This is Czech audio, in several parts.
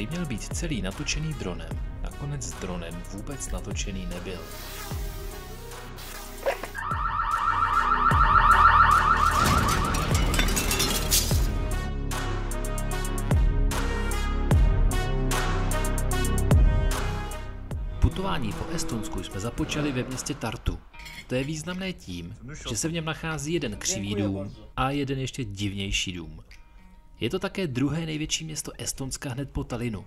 který měl být celý natočený dronem, nakonec dronem vůbec natočený nebyl. Putování po Estonsku jsme započali ve městě Tartu. To je významné tím, že se v něm nachází jeden křivý dům a jeden ještě divnější dům. Je to také druhé největší město Estonska hned po Tallinnu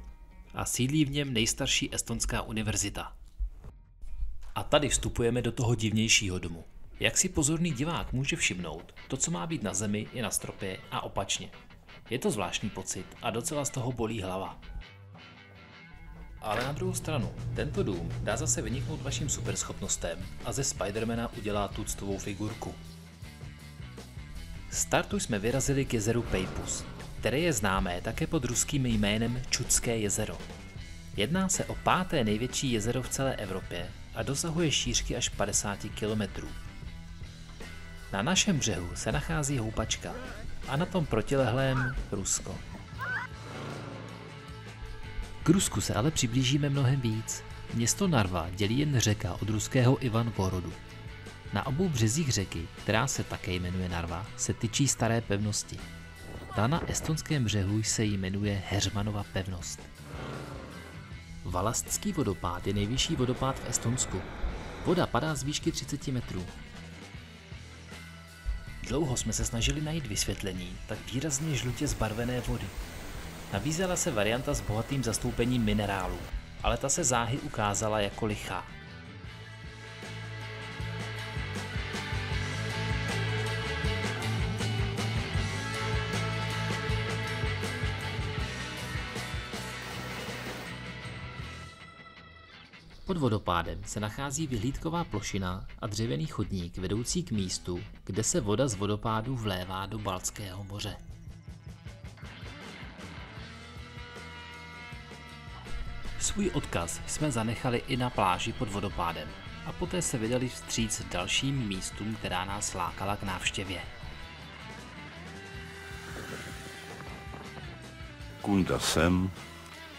a sídlí v něm nejstarší estonská univerzita. A tady vstupujeme do toho divnějšího domu. Jak si pozorný divák může všimnout, to, co má být na zemi, je na stropě a opačně. Je to zvláštní pocit a docela z toho bolí hlava. Ale na druhou stranu, tento dům dá zase vyniknout vašim superschopnostem a ze Spidermana udělá tuctovou figurku. Z Tartu jsme vyrazili k jezeru Peipus, které je známé také pod ruským jménem Čudské jezero. Jedná se o 5. největší jezero v celé Evropě a dosahuje šířky až 50 km. Na našem břehu se nachází houpačka a na tom protilehlém Rusko. K Rusku se ale přiblížíme mnohem víc. Město Narva dělí jen řeka od ruského Ivangorodu. Na obou březích řeky, která se také jmenuje Narva, se tyčí staré pevnosti. Ta na estonském břehu se jmenuje Heřmanova pevnost. Valastský vodopád je nejvyšší vodopád v Estonsku. Voda padá z výšky 30 metrů. Dlouho jsme se snažili najít vysvětlení tak výrazně žlutě zbarvené vody. Nabízela se varianta s bohatým zastoupením minerálů, ale ta se záhy ukázala jako lichá. Pod vodopádem se nachází vyhlídková plošina a dřevěný chodník vedoucí k místu, kde se voda z vodopádu vlévá do Baltského moře. Svůj odkaz jsme zanechali i na pláži pod vodopádem a poté se vydali vstříc dalším místům, která nás lákala k návštěvě. Kunda sem,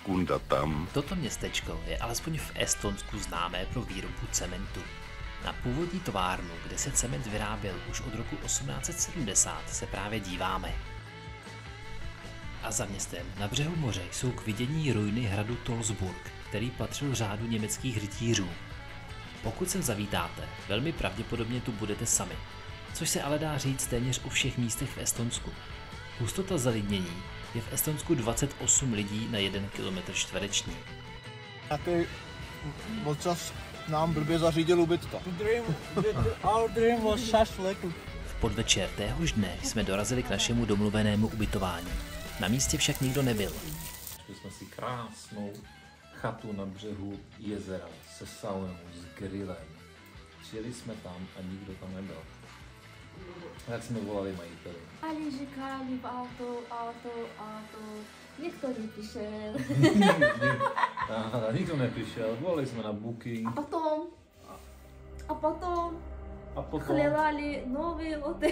kunda tam. Toto městečko je alespoň v Estonsku známé pro výrobu cementu. Na původní továrnu, kde se cement vyráběl už od roku 1870, se právě díváme. A za městem na břehu moře jsou k vidění ruiny hradu Tolsburg, který patřil řádu německých rytířů. Pokud sem zavítáte, velmi pravděpodobně tu budete sami, což se ale dá říct téměř o všech místech v Estonsku. Hustota zalidnění je v Estonsku 28 lidí na 1 km čtvereční. Jaký moc čas nám blbě zařídil ubytka. Our dream was šašlek. V podvečer téhož dne jsme dorazili k našemu domluvenému ubytování. Na místě však nikdo nebyl. Našli jsme si krásnou chatu na břehu jezera se saunou, s grillem. Přijeli jsme tam a nikdo tam nebyl. Tak jsme volali majiteli. Ali říkali v auto, nikdo nepřišel. Nikdo nepřišel, volali jsme na booking. A potom hledali nový hotel.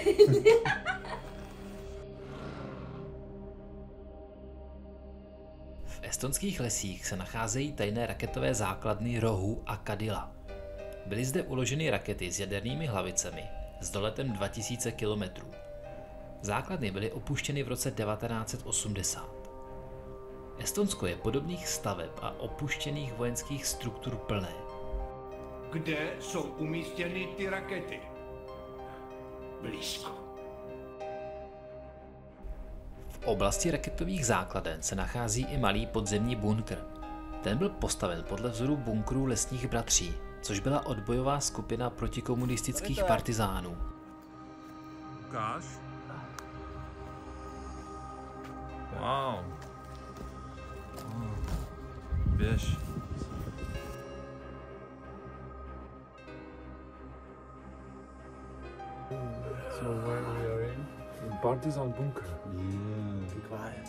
V estonských lesích se nacházejí tajné raketové základny Rohu a Kadila. Byly zde uloženy rakety s jadernými hlavicemi s doletem 2000 km. Základny byly opuštěny v roce 1980. Estonsko je podobných staveb a opuštěných vojenských struktur plné. Kde jsou umístěny ty rakety? Blízko. V oblasti raketových základen se nachází i malý podzemní bunkr. Ten byl postaven podle vzoru bunkrů Lesních bratří, což byla odbojová skupina protikomunistických partizánů. Ukáž. Wow. Běž. So where we are in Partizan bunker. Yeah. Be quiet.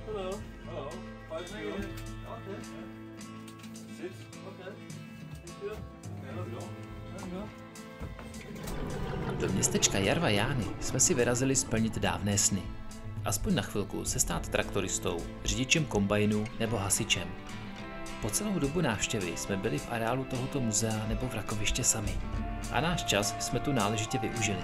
Hello. Hello. 5 minutes. Okay. Sit. Okay. Thank you. Okay, let's go. Let's go. Do městečka Jarva Jány jsme si vyrazili splnit dávné sny. aspoň na chvilku se stát traktoristou, řidičem kombajnu nebo hasičem. Po celou dobu návštěvy jsme byli v areálu tohoto muzea nebo v Rakoviště sami a náš čas jsme tu náležitě využili.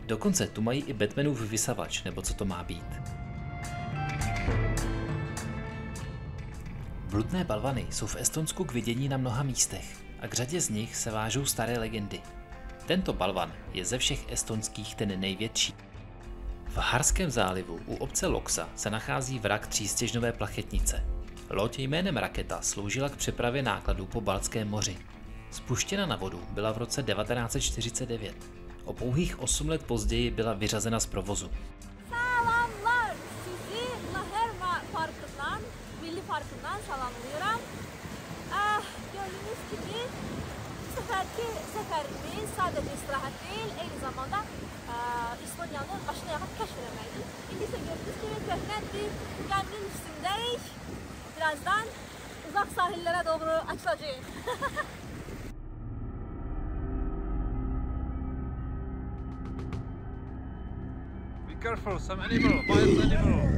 Dokonce tu mají i Batmanův vysavač, nebo co to má být. Bludné balvany jsou v Estonsku k vidění na mnoha místech a k řadě z nich se vážou staré legendy. Tento balvan je ze všech estonských ten největší. V Harském zálivu u obce Loksa se nachází vrak třístěžnové plachetnice. Loď jménem Raketa sloužila k přepravě nákladů po Baltském moři. Spuštěna na vodu byla v roce 1949. O pouhých 8 let později byla vyřazena z provozu. Salamlar, sizi Laherma Parkı'ndan, Milli Parkı'ndan salamlıyorum. Gördüğünüz gibi seferimiz sadece istirahat değil, aynı zamanda İspanya'nın başına yakıp keşfedemeydi. Şimdi ise gördüğünüz gibi köhnen bir geminin üstündeyiz. Birazdan uzak sahillere doğru açılacağız. Careful, some animal, wild animal.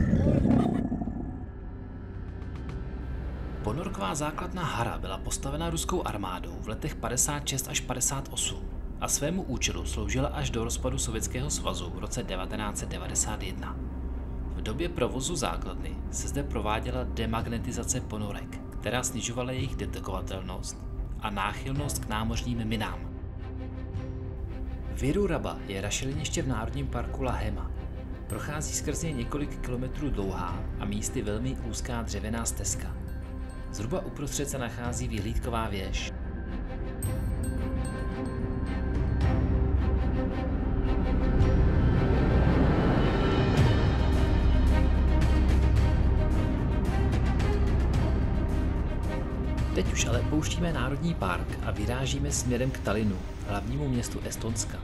Ponorková základna Hara byla postavena ruskou armádou v letech 56 až 58 a svému účelu sloužila až do rozpadu Sovětského svazu v roce 1991. V době provozu základny se zde prováděla demagnetizace ponorek, která snižovala jejich detekovatelnost a náchylnost k námořním minám. Viruraba je rašeliniště v Národním parku Lahema. Prochází skrz něj několik kilometrů dlouhá a místy velmi úzká dřevěná stezka. Zhruba uprostřed se nachází vyhlídková věž. Teď už ale pouštíme Národní park a vyrážíme směrem k Tallinnu, hlavnímu městu Estonska.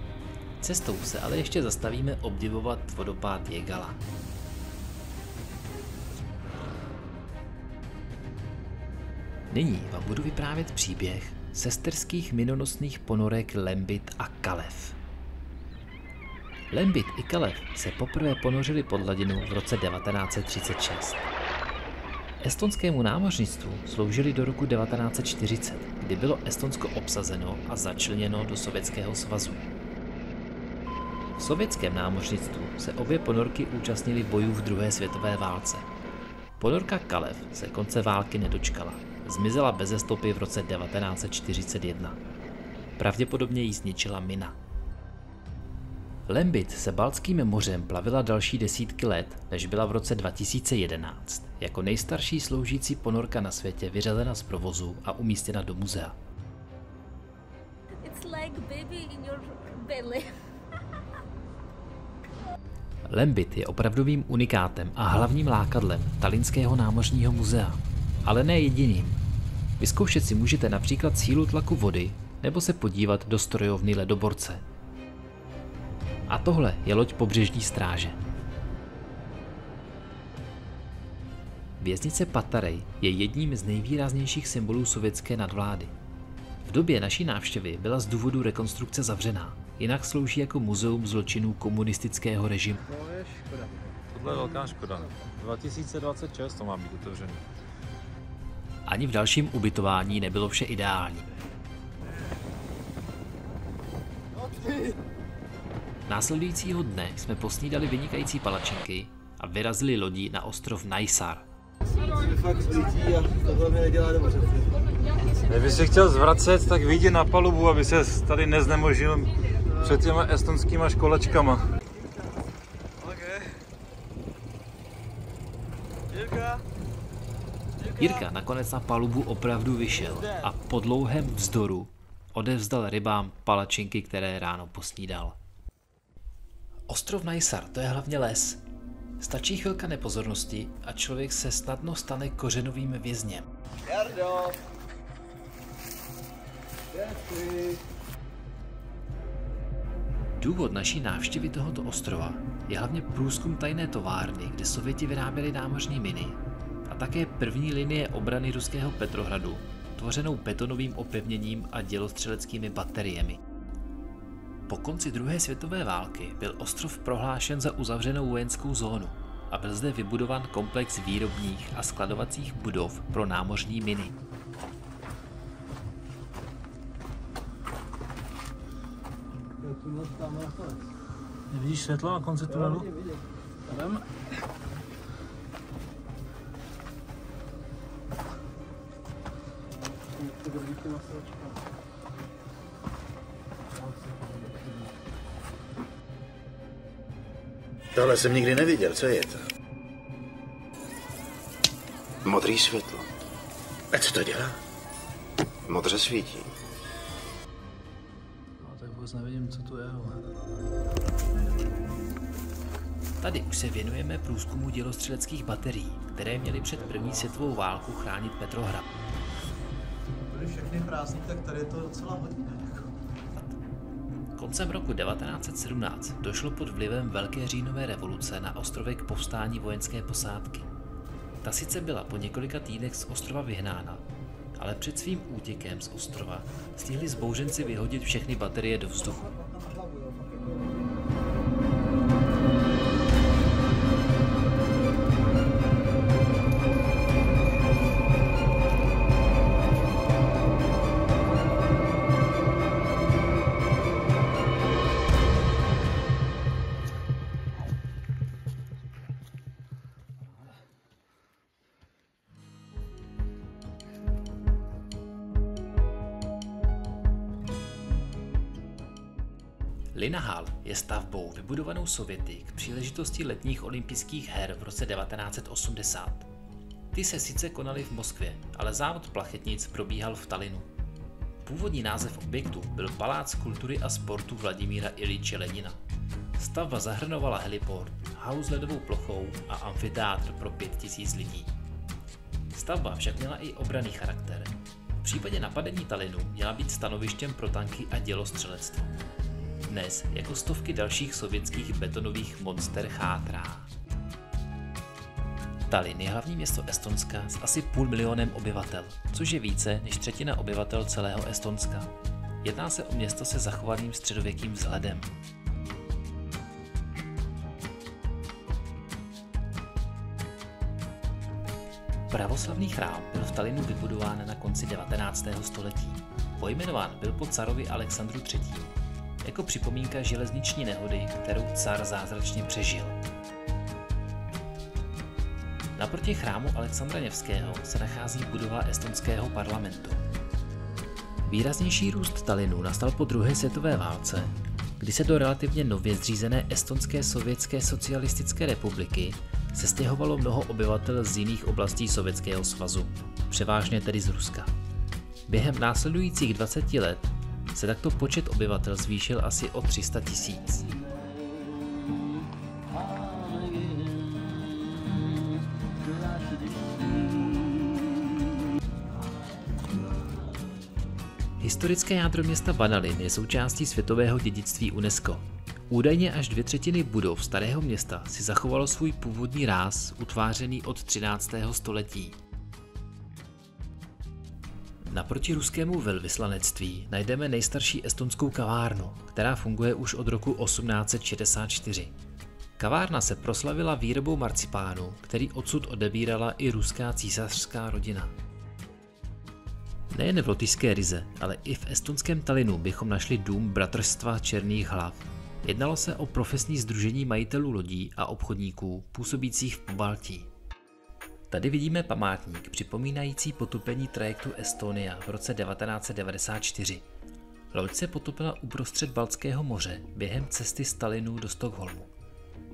Cestou se ale ještě zastavíme obdivovat vodopád Jägala. Nyní vám budu vyprávět příběh sesterských minonosných ponorek Lembit a Kalev. Lembit i Kalev se poprvé ponořili pod hladinu v roce 1936. Estonskému námořnictvu sloužili do roku 1940, kdy bylo Estonsko obsazeno a začleněno do Sovětského svazu. V sovětském námořnictvu se obě ponorky účastnily bojů v druhé světové válce. Ponorka Kalev se konce války nedočkala. Zmizela beze stopy v roce 1941. Pravděpodobně ji zničila mina. Lembit se Baltským mořem plavila další desítky let, než byla v roce 2011 jako nejstarší sloužící ponorka na světě vyřazena z provozu a umístěna do muzea. It's like baby in your belly. Lembit je opravdovým unikátem a hlavním lákadlem Tallinnského námořního muzea, ale ne jediným. Vyzkoušet si můžete například sílu tlaku vody nebo se podívat do strojovny ledoborce. A tohle je loď pobřežní stráže. Věznice Patarej je jedním z nejvýraznějších symbolů sovětské nadvlády. V době naší návštěvy byla z důvodu rekonstrukce zavřená, jinak slouží jako muzeum zločinů komunistického režimu. To je škoda. Tohle je velká škoda. 2026 to má být otevřený. Ani v dalším ubytování nebylo vše ideální. Následujícího dne jsme posnídali vynikající palačinky a vyrazili lodí na ostrov Naisar. Kdyby si chtěl zvracet, tak vyjdi na palubu, aby se tady neznemožil před těma estonskýma školačkama. Jirka nakonec na palubu opravdu vyšel a po dlouhém vzdoru odevzdal rybám palačinky, které ráno posnídal. Ostrov Naisar, to je hlavně les. Stačí chvilka nepozornosti a člověk se snadno stane kořenovým vězněm. Jardo! Důvod naší návštěvy tohoto ostrova je hlavně průzkum tajné továrny, kde Sověti vyráběli námořní miny, a také první linie obrany ruského Petrohradu, tvořenou betonovým opevněním a dělostřeleckými bateriemi. Po konci druhé světové války byl ostrov prohlášen za uzavřenou vojenskou zónu a byl zde vybudován komplex výrobních a skladovacích budov pro námořní miny. Nevidíš světlo na konci tunelu? Tohle jsem nikdy neviděl, co je to? Modrý světlo. A co to dělá? Modře svítí. No, tak vůbec nevidím, co tu je. Tady už se věnujeme průzkumu dělostřeleckých baterií, které měly před první světovou válku chránit Petrohrad. Byly všechny prázdný, tak tady je to docela hodně. Koncem roku 1917 došlo pod vlivem Velké říjnové revoluce na ostrově k povstání vojenské posádky. Ta sice byla po několika týdnech z ostrova vyhnána, ale před svým útěkem z ostrova stihli zbouřenci vyhodit všechny baterie do vzduchu. Linnahall je stavbou vybudovanou Sověty k příležitosti letních olympijských her v roce 1980. Ty se sice konaly v Moskvě, ale závod plachetnic probíhal v Tallinnu. Původní název objektu byl Palác kultury a sportu Vladimíra Iljiče Lenina. Stavba zahrnovala heliport, halu s ledovou plochou a amfiteátr pro 5000 lidí. Stavba však měla i obranný charakter. V případě napadení Tallinnu měla být stanovištěm pro tanky a dělostřelectvo. Dnes jako stovky dalších sovětských betonových monster chátrá. Tallinn je hlavní město Estonska s asi 500 000 obyvatel, což je více než třetina obyvatel celého Estonska. Jedná se o město se zachovaným středověkým vzhledem. Pravoslavný chrám byl v Tallinnu vybudován na konci 19. století. Pojmenován byl po carovi Alexandru III. Jako připomínka železniční nehody, kterou car zázračně přežil. Naproti chrámu Alexandra Nevského se nachází budova estonského parlamentu. Výraznější růst Tallinnu nastal po druhé světové válce, kdy se do relativně nově zřízené Estonské sovětské socialistické republiky sestěhovalo mnoho obyvatel z jiných oblastí Sovětského svazu, převážně tedy z Ruska. Během následujících 20 let se takto počet obyvatel zvýšil asi o 300 000. Historické jádro města Vanallin je součástí světového dědictví UNESCO. Údajně až 2/3 budov starého města si zachovalo svůj původní ráz, utvářený od 13. století. Naproti ruskému velvyslanectví najdeme nejstarší estonskou kavárnu, která funguje už od roku 1864. Kavárna se proslavila výrobou marcipánu, který odsud odebírala i ruská císařská rodina. Nejen v lotyšské Rize, ale i v estonském Tallinnu bychom našli dům Bratrstva černých hlav. Jednalo se o profesní sdružení majitelů lodí a obchodníků působících v Pobaltí. Tady vidíme památník připomínající potopení trajektu Estonia v roce 1994. Loď se potopila uprostřed Baltského moře během cesty z Tallinnu do Stockholmu.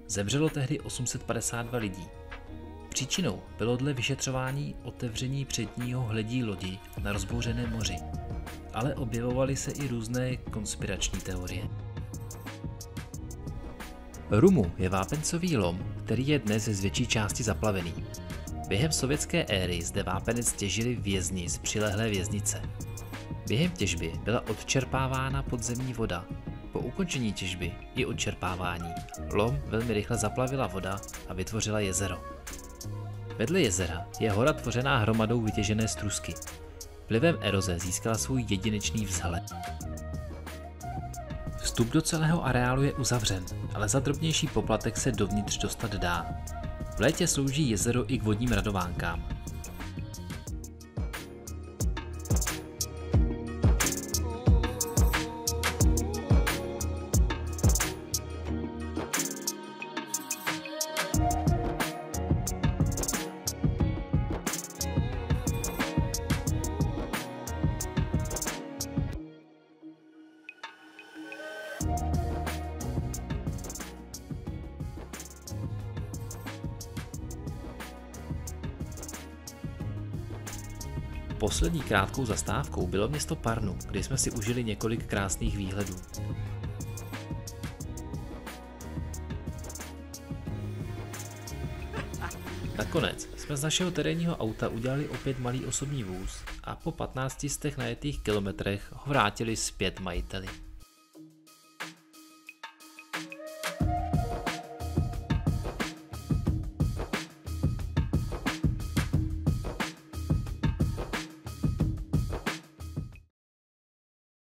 Zemřelo tehdy 852 lidí. Příčinou bylo dle vyšetřování otevření předního hledí lodi na rozbouřeném moři, ale objevovaly se i různé konspirační teorie. Rumu je vápencový lom, který je dnes z větší části zaplavený. Během sovětské éry zde vápenec těžili vězni z přilehlé věznice. Během těžby byla odčerpávána podzemní voda. Po ukončení těžby i odčerpávání lom velmi rychle zaplavila voda a vytvořila jezero. Vedle jezera je hora tvořená hromadou vytěžené strusky. Vlivem eroze získala svůj jedinečný vzhled. Vstup do celého areálu je uzavřen, ale za drobnější poplatek se dovnitř dostat dá. V létě slouží jezero i k vodním radovánkám. Poslední krátkou zastávkou bylo město Parnu, kde jsme si užili několik krásných výhledů. Nakonec jsme z našeho terénního auta udělali opět malý osobní vůz a po 15 najetých kilometrech ho vrátili zpět majiteli.